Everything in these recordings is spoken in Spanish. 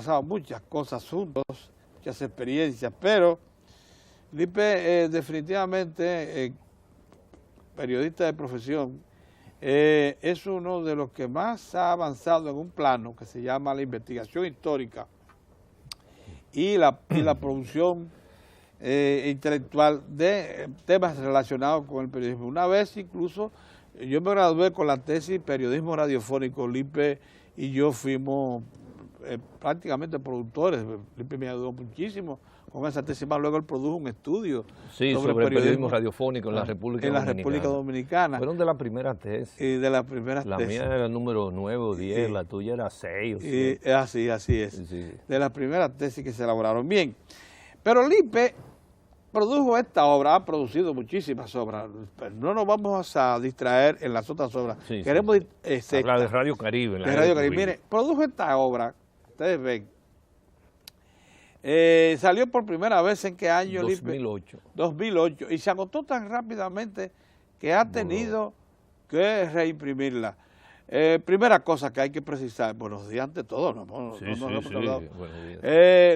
pasado muchas cosas juntos, muchas experiencias, pero Lipe definitivamente, periodista de profesión, es uno de los que más ha avanzado en un plano que se llama la investigación histórica y la producción intelectual de temas relacionados con el periodismo. Una vez incluso yo me gradué con la tesis Periodismo Radiofónico. Lipe y yo fuimos prácticamente productores. Lipe me ayudó muchísimo con esa tesis, más luego él produjo un estudio sobre periodismo radiofónico en la República Dominicana. Fueron de las primeras tesis. De las primeras tesis. La mía era el número 9 o 10, la tuya era 6 o 7. Así es. Sí. De las primeras tesis que se elaboraron. Bien, pero Lipe produjo esta obra, ha producido muchísimas obras. No nos vamos a distraer en las otras obras. Queremos hablar de Radio Caribe. De Radio Caribe. Mire, produjo esta obra, ustedes ven. Salió por primera vez en qué año, 2008. Lipe? 2008. Y se agotó tan rápidamente que ha tenido que reimprimirla. Primera cosa que hay que precisar, buenos días ante todo.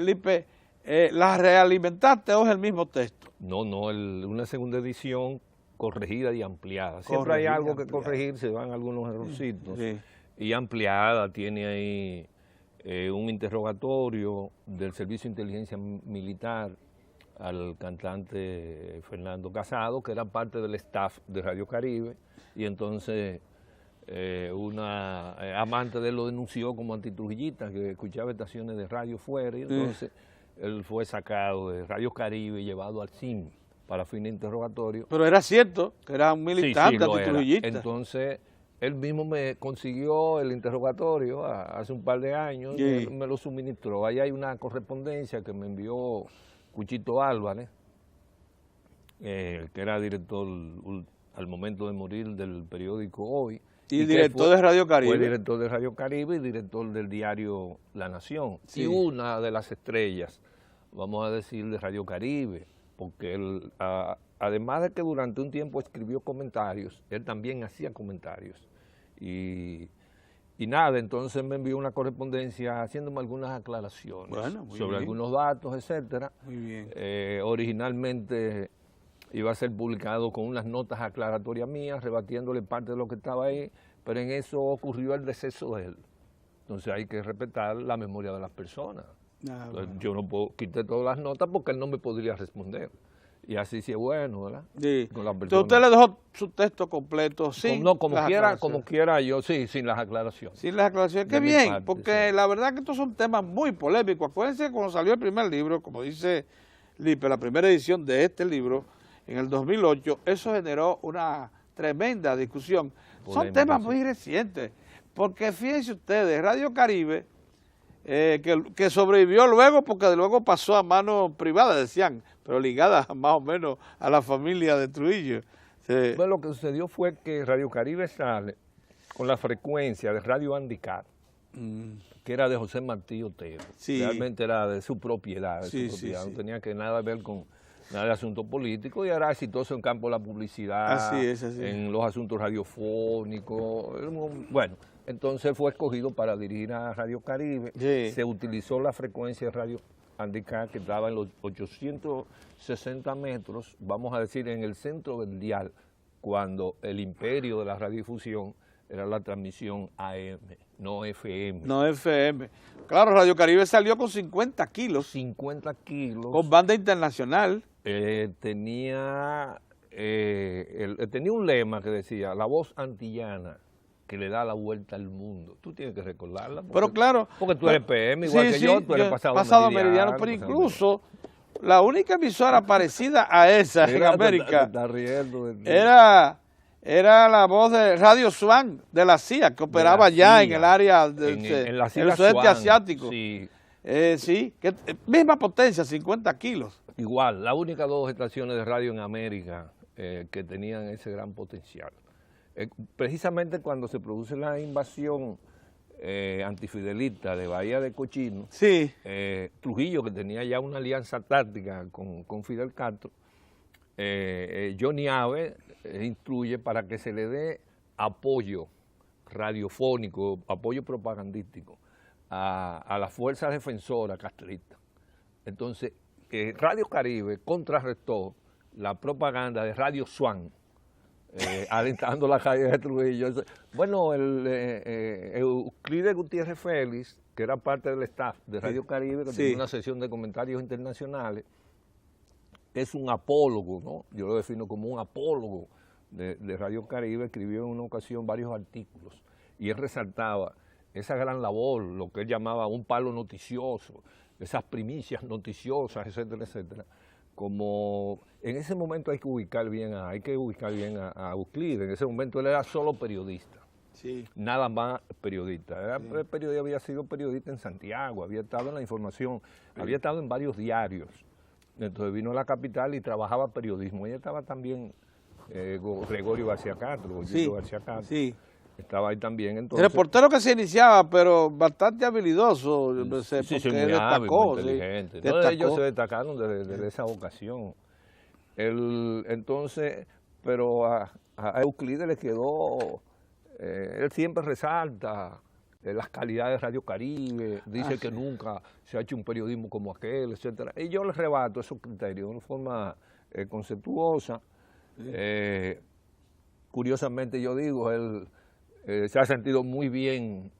Lipe, ¿la realimentaste o es el mismo texto? No, una segunda edición corregida y ampliada. Siempre hay algo que corregir, se van algunos errorcitos. Y ampliada, tiene ahí un interrogatorio del Servicio de Inteligencia Militar al cantante Fernando Casado, que era parte del staff de Radio Caribe, y entonces una amante de él lo denunció como antitrujillista, que escuchaba estaciones de radio fuera, y entonces él fue sacado de Radio Caribe y llevado al CIM para fin de interrogatorio. Pero era cierto que era un militante antitrujillista. Entonces él mismo me consiguió el interrogatorio hace un par de años y me lo suministró. Ahí hay una correspondencia que me envió Cuchito Álvarez, que era director al momento de morir del periódico Hoy. Y director de Radio Caribe. Fue director de Radio Caribe y director del diario La Nación. Y una de las estrellas, vamos a decir, de Radio Caribe, porque él, además de que durante un tiempo escribió comentarios, él también hacía comentarios. Y nada, entonces me envió una correspondencia haciéndome algunas aclaraciones sobre algunos datos, etcétera. Muy bien. Originalmente iba a ser publicado con unas notas aclaratorias mías, rebatiéndole parte de lo que estaba ahí, pero en eso ocurrió el deceso de él. Entonces hay que respetar la memoria de las personas. Yo no puedo quitar todas las notas porque él no me podría responder. Y así sí es bueno, ¿verdad? Sí. Entonces usted le dejó su texto completo sin como quiera yo, sin las aclaraciones. Sin las aclaraciones. Qué bien, porque la verdad que estos son temas muy polémicos. Acuérdense cuando salió el primer libro, como dice Lipe, la primera edición de este libro, en el 2008, eso generó una tremenda discusión. Son temas muy recientes, porque fíjense ustedes, Radio Caribe, que sobrevivió luego, porque luego pasó a manos privadas, decían, pero ligada más o menos a la familia de Trujillo. Bueno, lo que sucedió fue que Radio Caribe sale con la frecuencia de Radio Handicap, que era de José Martí Otero. Realmente era de su propiedad, no tenía que nada ver con nada de asuntos políticos, y era exitoso en campo de la publicidad, en los asuntos radiofónicos. Bueno, entonces fue escogido para dirigir a Radio Caribe. Se utilizó la frecuencia de Radio Handicap, que estaba en los 860 metros, vamos a decir, en el centro del dial, cuando el imperio de la radiodifusión era la transmisión AM, no FM. No FM. Claro, Radio Caribe salió con 50 kilos. 50 kilos. Con banda internacional. Tenía un lema que decía, la voz antillana que le da la vuelta al mundo. Tú tienes que recordarla. Pero claro. Porque tú eres PM, igual que yo, tú eres pasado meridiano. Pero incluso la única emisora parecida a esa en América era la voz de Radio Swan de la CIA, que operaba ya en el área del sudeste asiático. Misma potencia, 50 kilos. Igual, las únicas dos estaciones de radio en América que tenían ese gran potencial. Precisamente cuando se produce la invasión antifidelista de Bahía de Cochino, Trujillo, que tenía ya una alianza táctica con Fidel Castro, Johnny Abe instruye para que se le dé apoyo radiofónico, apoyo propagandístico a la fuerza defensora castrista. Entonces, Radio Caribe contrarrestó la propaganda de Radio Swan, alentando la calle de Trujillo. Bueno, Euclides Gutiérrez Félix, que era parte del staff de Radio Caribe, que tenía una sesión de comentarios internacionales, es un apólogo, ¿no? Yo lo defino como un apólogo de Radio Caribe. Escribió en una ocasión varios artículos y él resaltaba esa gran labor, lo que él llamaba un palo noticioso, esas primicias noticiosas, etcétera, etcétera. Como en ese momento hay que ubicar bien a Euclides. En ese momento él era solo periodista, nada más periodista. Había sido periodista en Santiago, había estado en La Información, había estado en varios diarios. Entonces vino a la capital y trabajaba periodismo. Ella estaba también Gregorio García Castro, García Castro. Estaba ahí también. Entonces, el reportero que se iniciaba, pero bastante habilidoso, muy destacó. Inteligente. Todos ellos se destacaron desde esa ocasión. Entonces, pero a Euclides le quedó, él siempre resalta las calidades de Radio Caribe, dice que nunca se ha hecho un periodismo como aquel, etcétera. Y yo le rebato esos criterios de una forma conceptuosa. Curiosamente yo digo, él se ha sentido muy bien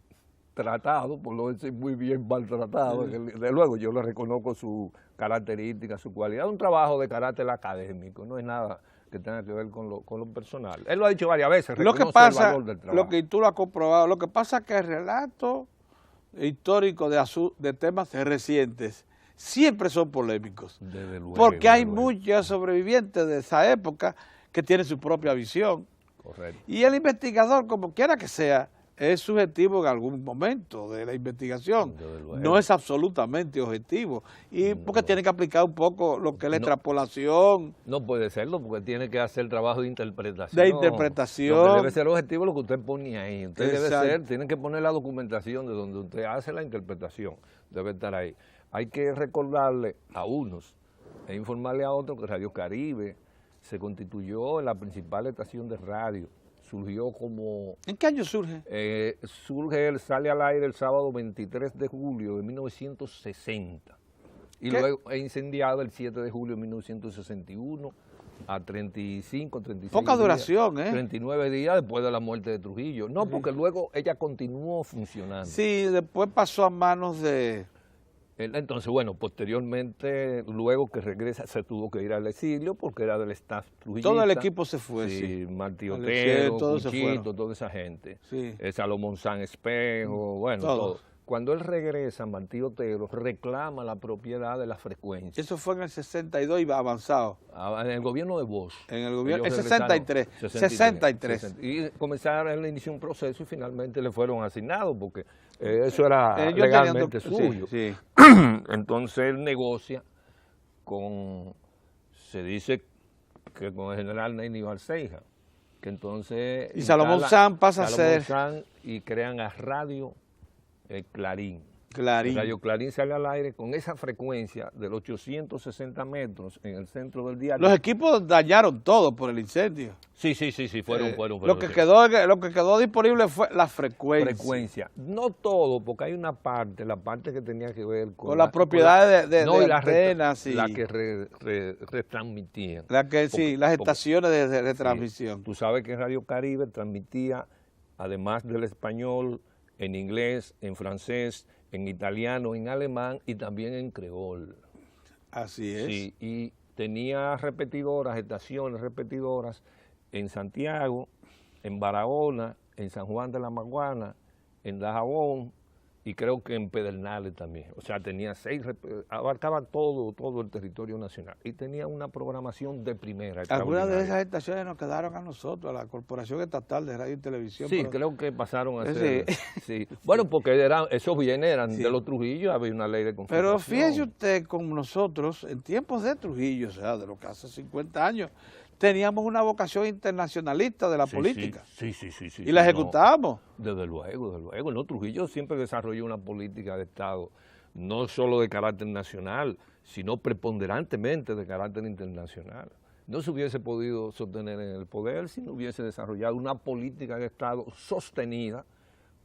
tratado, por no decir muy bien maltratado. De luego yo le reconozco su característica, su cualidad. Es un trabajo de carácter académico, no es nada que tenga que ver con lo personal. Él lo ha dicho varias veces, reconoce el valor del trabajo. Lo que tú lo has comprobado, lo que pasa es que el relato histórico de temas recientes siempre son polémicos. Desde luego, porque hay muchos sobrevivientes de esa época que tienen su propia visión. Correcto. Y el investigador, como quiera que sea, es subjetivo en algún momento de la investigación. No es absolutamente objetivo. Y porque tiene que aplicar un poco lo que es la extrapolación. No puede serlo, porque tiene que hacer trabajo de interpretación. De interpretación. Lo que debe ser objetivo lo que usted pone ahí. Usted tiene que poner la documentación de donde usted hace la interpretación. Debe estar ahí. Hay que recordarle a unos e informarle a otros que Radio Caribe se constituyó en la principal estación de radio. Surgió como... ¿En qué año surge? Sale al aire el sábado 23 de julio de 1960. Y luego es incendiado el 7 de julio de 1961 a 35, 36 Poca duración, 39 días después de la muerte de Trujillo. No, porque luego ella continuó funcionando. Sí, después pasó a manos de... Entonces, bueno, posteriormente, luego que regresa, se tuvo que ir al exilio porque era del staff trujillista. Todo el equipo se fue, sí. Martí Otero, Cuchito, toda esa gente. Sí. Salomón San Espejo, bueno, todo. Cuando él regresa, Martí Otero reclama la propiedad de la frecuencia. Eso fue en el 62 y va avanzado. En el gobierno de Bosch. En el gobierno, el 63. Y comenzaron, él inició un proceso y finalmente le fueron asignados porque eso era legalmente suyo. Sí. Entonces él negocia se dice que con el general Neyni Balseija, que entonces... Y Salomón San pasa a ser... y crean a Radio Clarín. Clarín. Radio Clarín sale al aire con esa frecuencia de los 860 metros en el centro del diario. Los equipos dañaron todo por el incendio. Sí, fueron. Lo que quedó disponible fue la frecuencia. No todo, porque hay una parte, la parte que tenía que ver con las propiedades de antenas. La que retransmitían. Las estaciones de retransmisión. Tú sabes que Radio Caribe transmitía, además del español, en inglés, en francés, en italiano, en alemán y también en creol. Así es. Sí, y tenía estaciones repetidoras en Santiago, en Barahona, en San Juan de la Maguana, en Dajabón y creo que en Pedernales también. O sea, tenía abarcaba todo el territorio nacional y tenía una programación de primera. Algunas de esas estaciones nos quedaron a nosotros, a la Corporación Estatal de Radio y Televisión. Sí, creo que pasaron a ser. Sí. Bueno, porque esos bienes eran de los Trujillo, había una ley de confiscación. Pero fíjese usted, con nosotros, en tiempos de Trujillo, o sea, de lo que hace 50 años, teníamos una vocación internacionalista de la política. Sí. Y la ejecutábamos. Desde luego. No, Trujillo siempre desarrolló una política de Estado, no solo de carácter nacional, sino preponderantemente de carácter internacional. No se hubiese podido sostener en el poder si no hubiese desarrollado una política de Estado sostenida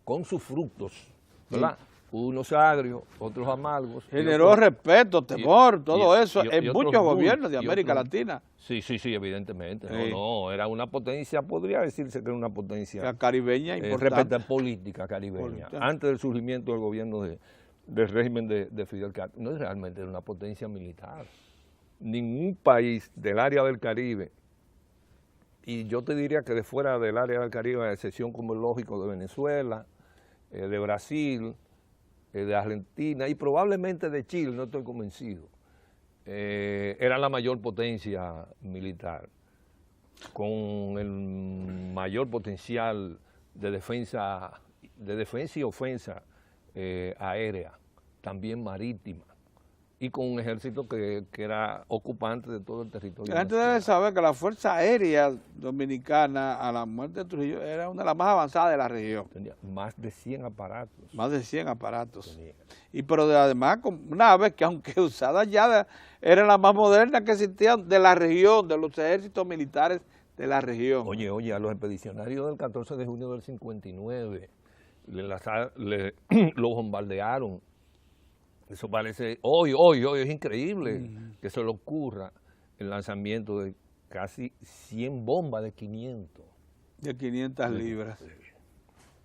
con sus frutos, ¿verdad? unos agrios, otros amargos. Generó respeto, temor, todo eso en muchos gobiernos de América Latina. Sí, evidentemente. Sí. No, era una potencia, podría decirse que era una potencia la caribeña importante. Política caribeña, antes del surgimiento del gobierno del régimen de Fidel Castro. No, realmente era una potencia militar. Ningún país del área del Caribe, y yo te diría que de fuera del área del Caribe, a excepción como es lógico de Venezuela, de Brasil, de Argentina y probablemente de Chile, no estoy convencido, era la mayor potencia militar, con el mayor potencial de defensa y ofensa aérea, también marítima, y con un ejército que era ocupante de todo el territorio. La gente debe saber que la Fuerza Aérea Dominicana a la muerte de Trujillo era una de las más avanzadas de la región. Tenía más de 100 aparatos. Más de 100 aparatos. Tenía. Y pero además una vez que aunque usadas ya eran las más modernas que existían de la región, de los ejércitos militares de la región. Oye, a los expedicionarios del 14 de junio del 59 los bombardearon. Eso parece, hoy es increíble que se le ocurra el lanzamiento de casi 100 bombas de 500. De 500 libras.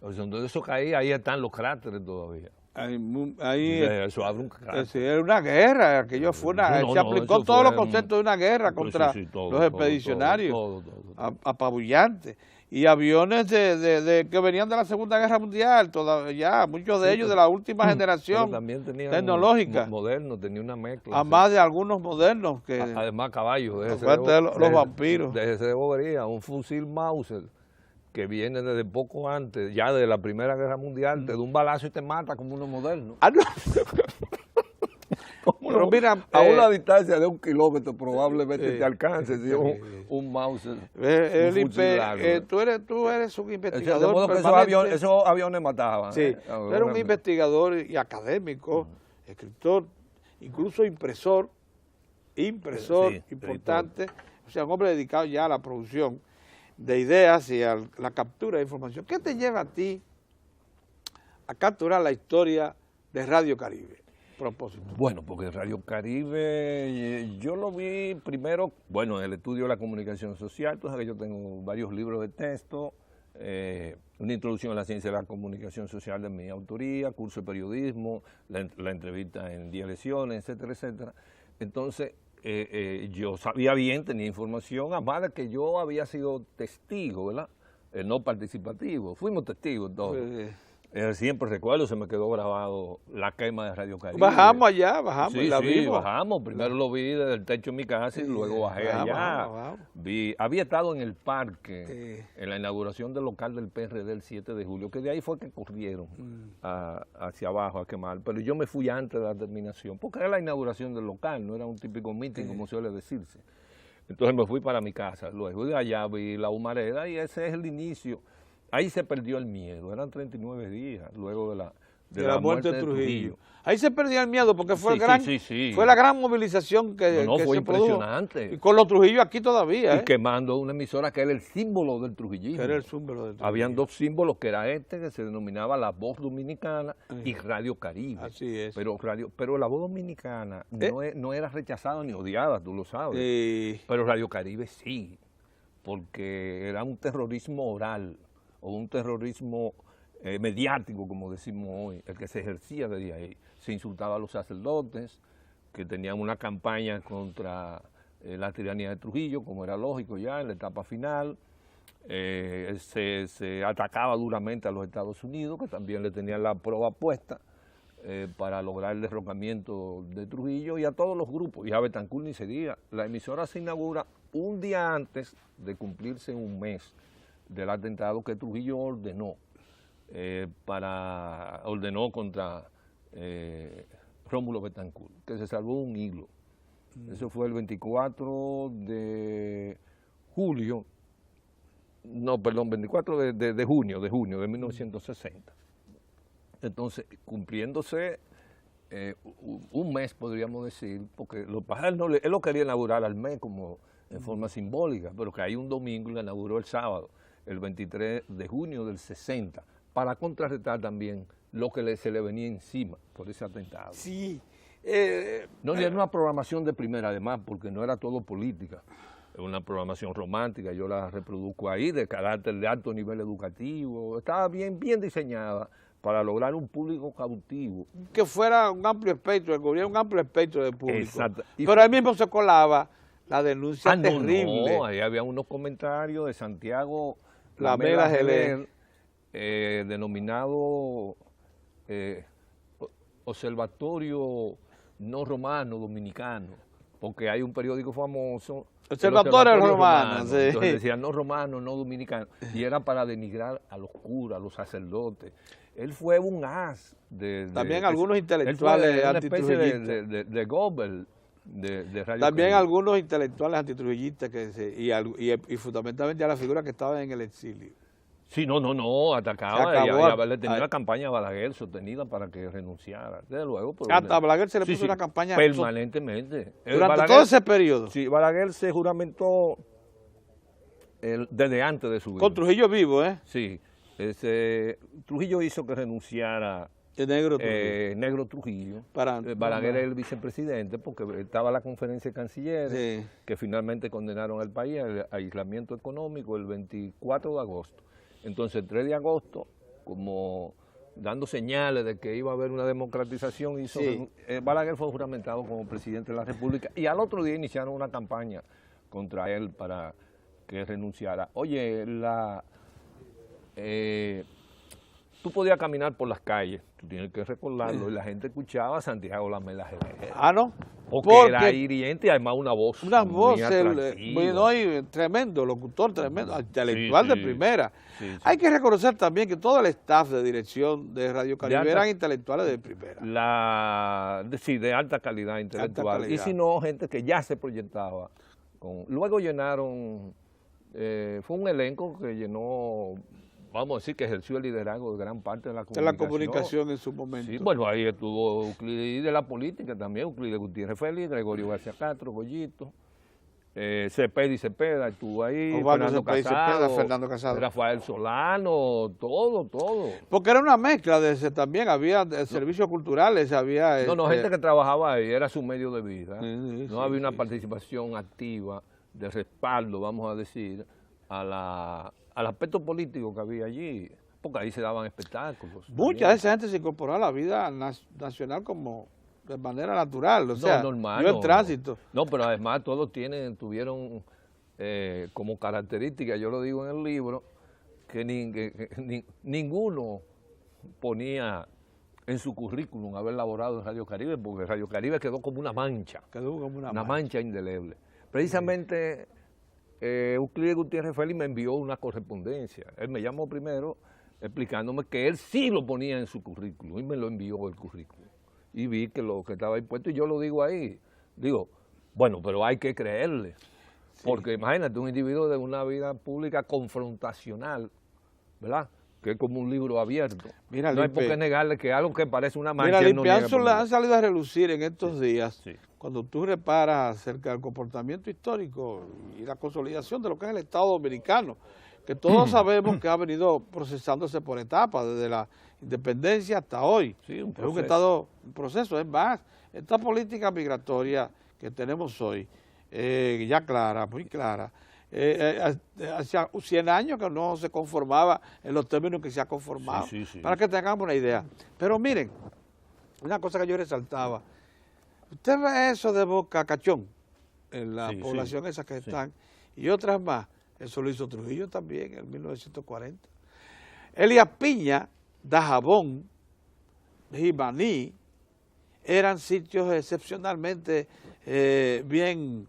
Entonces eso caía, ahí están los cráteres todavía. Ahí eso abre un cráter. Era una guerra, aquello fue se aplicó todos los conceptos de una guerra contra los expedicionarios, todo. Apabullante. Y aviones que venían de la Segunda Guerra Mundial, todavía, muchos de ellos de la última generación tecnológica. Moderno, tenía una mezcla. Además de algunos modernos. Además caballos. Los vampiros. Desde bobería, un fusil Mauser que viene desde poco antes, ya de la Primera Guerra Mundial, te da un balazo y te mata como uno moderno. No. Pero mira, a una distancia de 1 kilómetro probablemente te alcance un Mauser. Tú eres un investigador. Esos aviones mataban. Sí, tú eres un investigador y académico, escritor, incluso impresor importante, o sea, un hombre dedicado ya a la producción de ideas y a la captura de información. ¿Qué te lleva a ti a capturar la historia de Radio Caribe? Propósito. Bueno, porque Radio Caribe, yo lo vi primero, en el estudio de la comunicación social. Tú sabes que yo tengo varios libros de texto, una introducción a la ciencia de la comunicación social de mi autoría, curso de periodismo, la entrevista en 10 lecciones, etcétera, etcétera. Entonces, yo sabía bien, tenía información, además de que yo había sido testigo, ¿verdad? No participativo, fuimos testigos todos. Siempre recuerdo, se me quedó grabado la quema de Radio Caribe. Bajamos allá, y la vimos. Bajamos, primero lo vi desde el techo de mi casa y luego bajé allá. Había estado en el parque, en la inauguración del local del PRD el 7 de julio, que de ahí fue que corrieron hacia abajo a quemar, pero yo me fui antes de la terminación, porque era la inauguración del local, no era un típico meeting como suele decirse. Entonces me fui para mi casa, luego de allá vi la humareda y ese es el inicio. Ahí se perdió el miedo, eran 39 días luego de la muerte de Trujillo. Ahí se perdió el miedo porque fue fue la gran movilización que fue se impresionante. Produjo. Y con los Trujillos aquí todavía. Y quemando una emisora que era el símbolo del trujillismo. Era el símbolo del Trujillo. Habían dos símbolos, que era que se denominaba La Voz Dominicana y Radio Caribe. Así es. Pero La Voz Dominicana no era rechazada ni odiada, tú lo sabes. Pero Radio Caribe sí, porque era un terrorismo oral, o un terrorismo mediático, como decimos hoy, el que se ejercía desde ahí. Se insultaba a los sacerdotes, que tenían una campaña contra la tiranía de Trujillo, como era lógico ya en la etapa final. Se atacaba duramente a los Estados Unidos, que también le tenían la prueba puesta para lograr el derrocamiento de Trujillo, y a todos los grupos, y a Betancourt ni se diga. La emisora se inaugura un día antes de cumplirse un mes del atentado que Trujillo ordenó contra Rómulo Betancourt, que se salvó un hilo. Eso fue el 24 de julio, no, perdón, 24 de junio de 1960. Entonces, cumpliéndose un mes, podríamos decir, porque los pájaros él lo quería inaugurar al mes como en forma simbólica, pero que hay un domingo y lo inauguró el sábado, el 23 de junio del 60, para contrarrestar también lo que se le venía encima por ese atentado. Sí. No era una programación de primera, además, porque no era todo política. Era una programación romántica, yo la reproduzco ahí, de carácter de alto nivel educativo. Estaba bien diseñada para lograr un público cautivo. Que fuera un amplio espectro, el gobierno un amplio espectro de público. Exacto. Pero ahí mismo se colaba la denuncia terrible. No, ahí había unos comentarios de Santiago Lamela Geler, denominado Observatorio No Romano Dominicano, porque hay un periódico famoso, Observatorio Romano, sí. Entonces decía no romano, no dominicano, y era para denigrar a los curas, a los sacerdotes. Él fue un as también algunos intelectuales antitrujillistas. De Goebbels, de Radio También Caribe. algunos intelectuales antitrujillistas y fundamentalmente a la figura que estaba en el exilio. Sí, no, atacaba y le tenía una campaña a Balaguer sostenida para que renunciara, desde luego. Hasta a Balaguer se le puso una campaña permanentemente. Durante todo ese periodo. Sí, Balaguer se juramentó desde antes de su vida. Con Trujillo vivo, ¿eh? Sí, Trujillo hizo que renunciara el Negro Trujillo. Balaguer era el vicepresidente porque estaba la conferencia de cancilleres que finalmente condenaron al país al aislamiento económico el 24 de agosto. Entonces, el 3 de agosto, como dando señales de que iba a haber una democratización, Balaguer fue juramentado como presidente de la República y al otro día iniciaron una campaña contra él para que renunciara. Oye, tú podías caminar por las calles, tú tienes que recordarlo, y la gente escuchaba a Santiago Lamela Geler. Ah, ¿no? Porque era hiriente y además una voz muy tremendo, locutor tremendo, intelectual de primera. Hay que reconocer también que todo el staff de dirección de Radio Caribe eran intelectuales de primera. De alta calidad intelectual. Y si no, gente que ya se proyectaba. Luego llenaron, fue un elenco que llenó, vamos a decir que ejerció el liderazgo de gran parte de la comunicación. De la comunicación en su momento. Sí, bueno, ahí estuvo Euclides, y de la política también, Euclides Gutiérrez Félix, Gregorio García Castro, Goyito, Cepeda estuvo ahí, Fernando Casado, Rafael Solano, todo. Porque era una mezcla, también había servicios culturales, había... gente que trabajaba ahí, era su medio de vida, había una participación activa, de respaldo, vamos a decir, al aspecto político que había allí, porque ahí se daban espectáculos. Mucha de esa gente se incorporó a la vida nacional como de manera natural, o sea, normal, el tránsito. No, pero además todos tuvieron como característica, yo lo digo en el libro, que ninguno ponía en su currículum haber laborado en Radio Caribe, porque Radio Caribe quedó como una mancha. Una mancha indeleble. Precisamente... Euclides Gutiérrez Félix me envió una correspondencia. Él me llamó primero explicándome que él sí lo ponía en su currículum y me lo envió el currículum. Y vi que lo que estaba ahí puesto y yo lo digo ahí. Digo, bueno, pero hay que creerle. Porque imagínate, un individuo de una vida pública confrontacional, ¿verdad? Que es como un libro abierto. Mira, no hay por qué negarle que algo que parece una mancha... Mira, han salido a relucir en estos días, cuando tú reparas acerca del comportamiento histórico y la consolidación de lo que es el Estado Dominicano, que todos sabemos que ha venido procesándose por etapas, desde la independencia hasta hoy. Sí, un proceso. Es más, esta política migratoria que tenemos hoy, ya clara, muy clara, hace 100 años que no se conformaba en los términos que se ha conformado, para que tengamos una idea. Pero miren, una cosa que yo resaltaba, usted ve eso de Boca Cachón, en la población esa que están, y otras más, eso lo hizo Trujillo también en 1940. Elías Piña, Dajabón, Jimaní, eran sitios excepcionalmente bien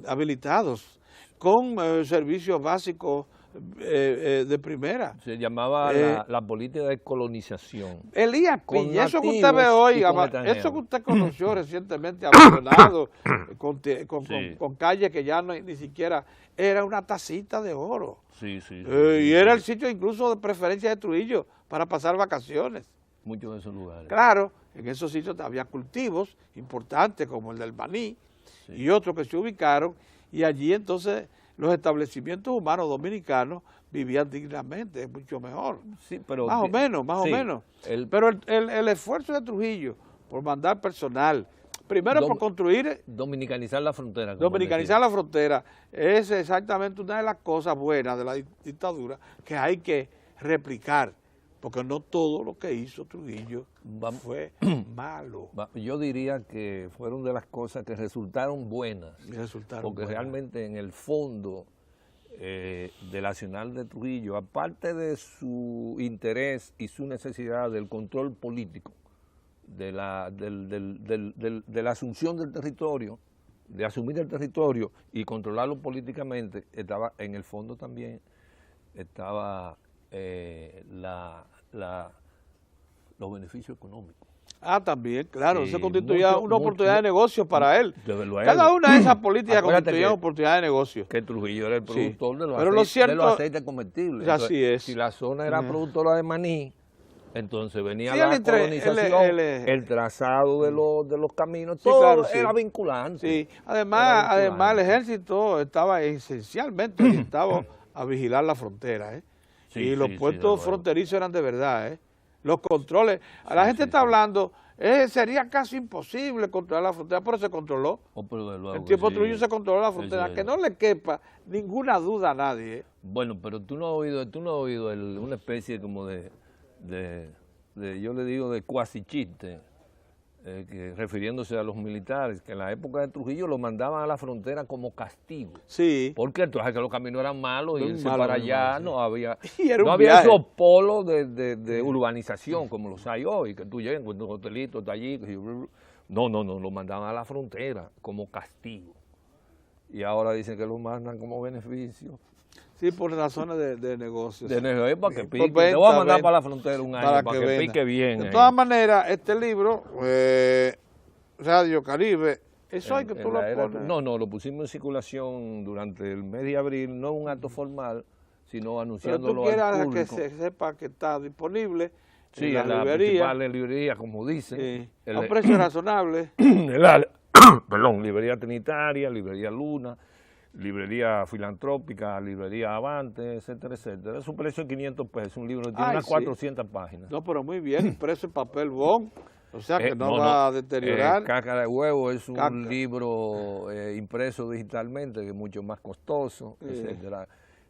habilitados, con servicios básicos de primera. Se llamaba la política de colonización. Elías Piña, eso que usted ve hoy, eso que usted conoció recientemente, abandonado, con calles que ya no, ni siquiera, era una tacita de oro. Y era el sitio incluso de preferencia de Trujillo para pasar vacaciones. Muchos de esos lugares. Claro, en esos sitios había cultivos importantes como el del maní y otros que se ubicaron, y allí entonces los establecimientos humanos dominicanos vivían dignamente, mucho mejor. Sí, pero más o menos. Pero el esfuerzo de Trujillo por mandar personal, primero por construir... Dominicanizar la frontera. Dominicanizar la frontera es exactamente una de las cosas buenas de la dictadura que hay que replicar, porque no todo lo que hizo Trujillo fue malo. Yo diría que fueron de las cosas que resultaron buenas, porque realmente en el fondo del accionar de Trujillo, aparte de su interés y su necesidad del control político, de la asunción del territorio, de asumir el territorio y controlarlo políticamente, estaba en el fondo también, estaba los beneficios económicos. También, claro, eso constituía una oportunidad de negocio para él. Cada una de esas políticas constituía una oportunidad de negocio. Que Trujillo era el productor de los aceites comestibles. Así es. Si la zona era productora de maní, entonces venía la colonización, el trazado de los caminos, todo era vinculante. Sí, además el ejército estaba esencialmente orientado a vigilar la frontera, y los puestos fronterizos eran de verdad, los controles. La gente está hablando, sería casi imposible controlar la frontera, pero se controló. El tiempo Trujillo se controló la frontera, que no le quepa ninguna duda a nadie. Bueno, pero tú no has oído una especie como yo le digo de cuasi chiste, refiriéndose a los militares, que en la época de Trujillo lo mandaban a la frontera como castigo. Sí. Porque entonces que los caminos eran malos y irse para allá no había esos polos de urbanización como los hay hoy, que tú llegas con un hotelito, está allí. No, lo mandaban a la frontera como castigo. Y ahora dicen que lo mandan como beneficio. Sí, por razones de negocios. De negocio, para que pique. Te voy a mandar para la frontera un año para que pique bien. De todas maneras, este libro, Radio Caribe, eso hay que tú lo pones. No, lo pusimos en circulación durante el mes de abril, no un acto formal, sino anunciándolo al público. Que se sepa que está disponible en las principales librerías, como dicen. A precios razonables. Librería Trinitaria, Librería Luna, librería filantrópica, librería Avante, etcétera, etcétera. Su precio es 500 pesos, un libro que tiene unas 400 páginas. No, pero muy bien, precio en papel bond, o sea que no va a deteriorar. Cáscara de Huevo es un libro impreso digitalmente, que es mucho más costoso, etcétera.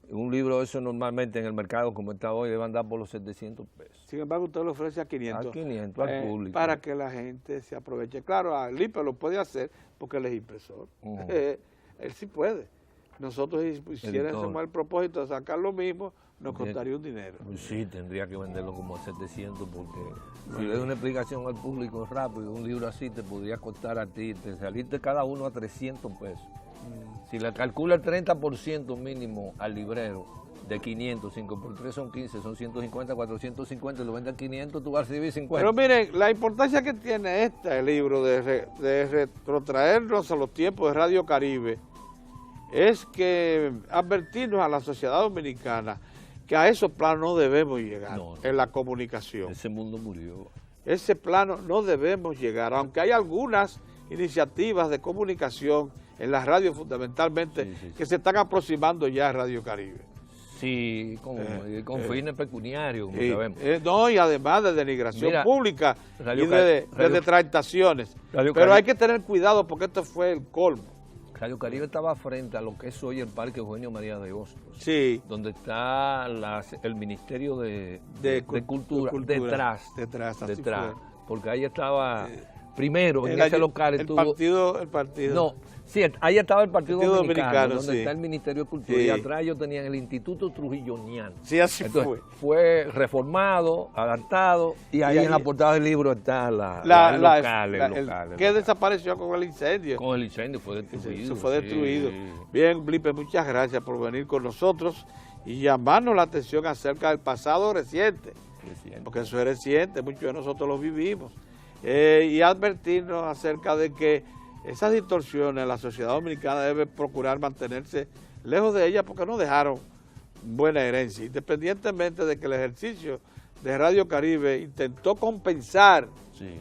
Un libro de eso normalmente en el mercado como está hoy debe andar por los 700 pesos. Sin embargo, usted lo ofrece a 500. A 500 al público. Para que la gente se aproveche. Claro, Lipe lo puede hacer porque él es impresor. Él sí puede. Nosotros si hiciéramos el propósito de sacar lo mismo, nos costaría un dinero. Sí, tendría que venderlo como a 700 porque si le doy una explicación al público rápido, un libro así te podría costar a ti, te saliste cada uno a 300 pesos. Si le calcula el 30% mínimo al librero de 500, 5 por 3 son 15, son 150, 450, lo venden a 500, tú vas a recibir 50. Pero miren, la importancia que tiene este libro de retrotraernos a los tiempos de Radio Caribe es que advertirnos a la sociedad dominicana que a esos planos no debemos llegar en la comunicación. Ese mundo murió. Ese plano no debemos llegar, aunque hay algunas iniciativas de comunicación en la radio fundamentalmente que se están aproximando ya a Radio Caribe. Sí, con fines pecuniarios, como sabemos. Y además de denigración pública y de detractaciones. Pero hay que tener cuidado porque esto fue el colmo. Radio Caribe estaba frente a lo que es hoy el Parque Eugenio María de Hostos, donde está el Ministerio de Cultura detrás, porque ahí estaba, primero en ese local el partido. No, sí, ahí estaba el Partido Dominicano donde está el Ministerio de Cultura, y atrás ellos tenían el Instituto Trujilloniano. Sí, así entonces, fue reformado, adaptado, y ahí en la portada del libro está el local. ¿Qué desapareció con el incendio? Con el incendio fue destruido. Fue destruido. Bien, Blipe, muchas gracias por venir con nosotros y llamarnos la atención acerca del pasado reciente. Porque eso es reciente, muchos de nosotros lo vivimos. Y advertirnos acerca de que esas distorsiones la sociedad dominicana debe procurar mantenerse lejos de ellas porque no dejaron buena herencia, independientemente de que el ejercicio de Radio Caribe intentó compensar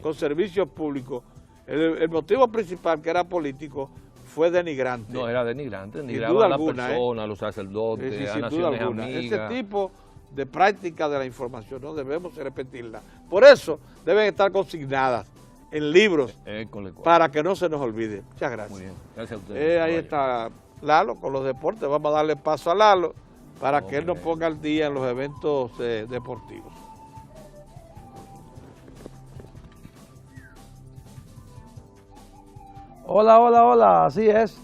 con servicios públicos. El motivo principal, que era político, fue denigrante. No, era denigrante, denigraba a las personas, a los sacerdotes, a naciones amigas. Ese tipo de práctica de la información no debemos repetirla. Por eso deben estar consignadas en libros para que no se nos olvide. Muchas gracias. Muy bien, gracias a ustedes. Ahí está Lalo con los deportes. Vamos a darle paso a Lalo para que él nos ponga al día en los eventos deportivos. Hola, hola, hola, así es.